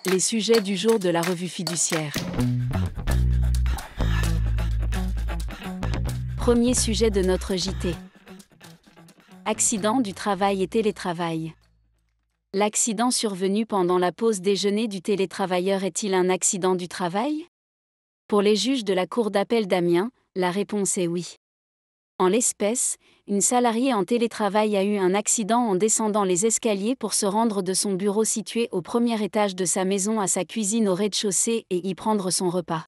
Les sujets du jour de la revue fiduciaire. Premier sujet de notre JT. Accident du travail et télétravail. L'accident survenu pendant la pause déjeuner du télétravailleur est-il un accident du travail? Pour les juges de la Cour d'appel d'Amiens, la réponse est oui. En l'espèce, une salariée en télétravail a eu un accident en descendant les escaliers pour se rendre de son bureau situé au premier étage de sa maison à sa cuisine au rez-de-chaussée et y prendre son repas.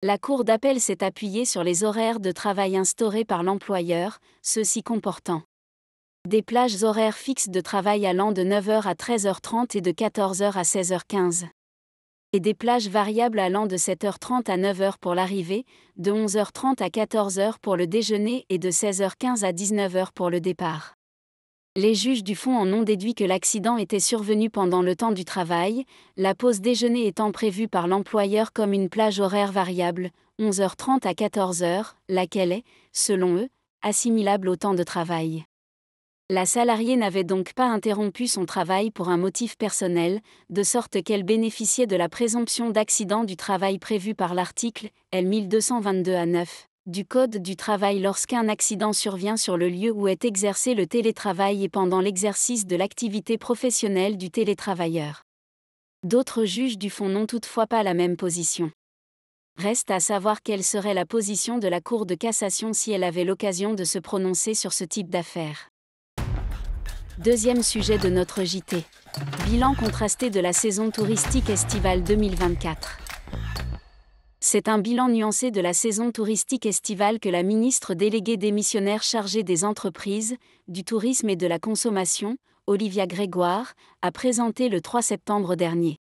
La Cour d'appel s'est appuyée sur les horaires de travail instaurés par l'employeur, ceux-ci comportant des plages horaires fixes de travail allant de 9h à 13h30 et de 14h à 16h15. Et des plages variables allant de 7h30 à 9h pour l'arrivée, de 11h30 à 14h pour le déjeuner et de 16h15 à 19h pour le départ. Les juges du fond en ont déduit que l'accident était survenu pendant le temps du travail, la pause déjeuner étant prévue par l'employeur comme une plage horaire variable, 11h30 à 14h, laquelle est, selon eux, assimilable au temps de travail. La salariée n'avait donc pas interrompu son travail pour un motif personnel, de sorte qu'elle bénéficiait de la présomption d'accident du travail prévue par l'article L 1222-9 du Code du travail lorsqu'un accident survient sur le lieu où est exercé le télétravail et pendant l'exercice de l'activité professionnelle du télétravailleur. D'autres juges du fond n'ont toutefois pas la même position. Reste à savoir quelle serait la position de la Cour de cassation si elle avait l'occasion de se prononcer sur ce type d'affaires. Deuxième sujet de notre JT. Bilan contrasté de la saison touristique estivale 2024. C'est un bilan nuancé de la saison touristique estivale que la ministre déléguée démissionnaire chargée des entreprises, du tourisme et de la consommation, Olivia Grégoire, a présenté le 3 septembre dernier.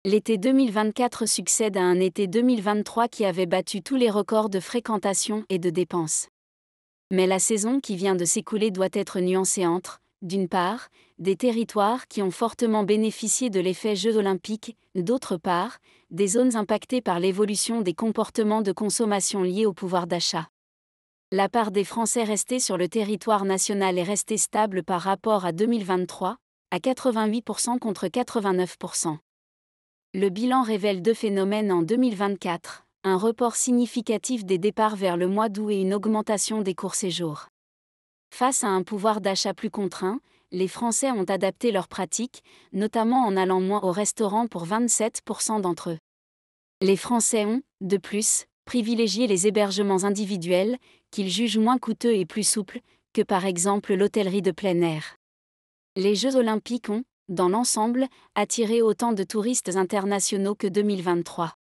L'été 2024 succède à un été 2023 qui avait battu tous les records de fréquentation et de dépenses. Mais la saison qui vient de s'écouler doit être nuancée entre, d'une part, des territoires qui ont fortement bénéficié de l'effet Jeux olympiques, d'autre part, des zones impactées par l'évolution des comportements de consommation liés au pouvoir d'achat. La part des Français restés sur le territoire national est restée stable par rapport à 2023, à 88% contre 89%. Le bilan révèle deux phénomènes en 2024, un report significatif des départs vers le mois d'août et une augmentation des courts séjours. Face à un pouvoir d'achat plus contraint, les Français ont adapté leurs pratiques, notamment en allant moins au restaurant pour 27% d'entre eux. Les Français ont, de plus, privilégié les hébergements individuels, qu'ils jugent moins coûteux et plus souples, que par exemple l'hôtellerie de plein air. Les Jeux olympiques ont, dans l'ensemble, attiré autant de touristes internationaux que 2023.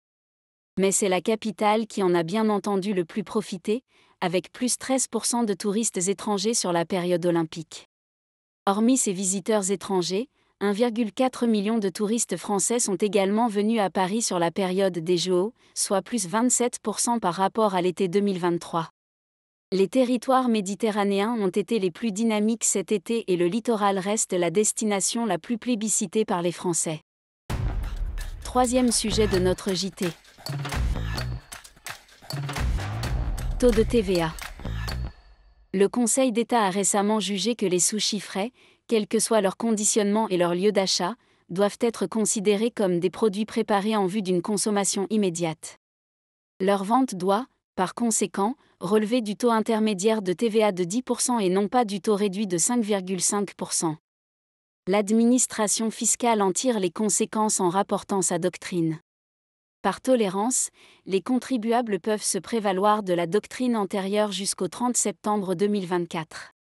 Mais c'est la capitale qui en a bien entendu le plus profité, avec plus 13% de touristes étrangers sur la période olympique. Hormis ces visiteurs étrangers, 1,4 million de touristes français sont également venus à Paris sur la période des Jeux, soit plus 27% par rapport à l'été 2023. Les territoires méditerranéens ont été les plus dynamiques cet été et le littoral reste la destination la plus plébiscitée par les Français. Troisième sujet de notre JT. Taux de TVA. Le Conseil d'État a récemment jugé que les sushis frais, quel que soit leur conditionnement et leur lieu d'achat, doivent être considérés comme des produits préparés en vue d'une consommation immédiate. Leur vente doit, par conséquent, relever du taux intermédiaire de TVA de 10% et non pas du taux réduit de 5,5%. L'administration fiscale en tire les conséquences en rapportant sa doctrine. Par tolérance, les contribuables peuvent se prévaloir de la doctrine antérieure jusqu'au 30 septembre 2024.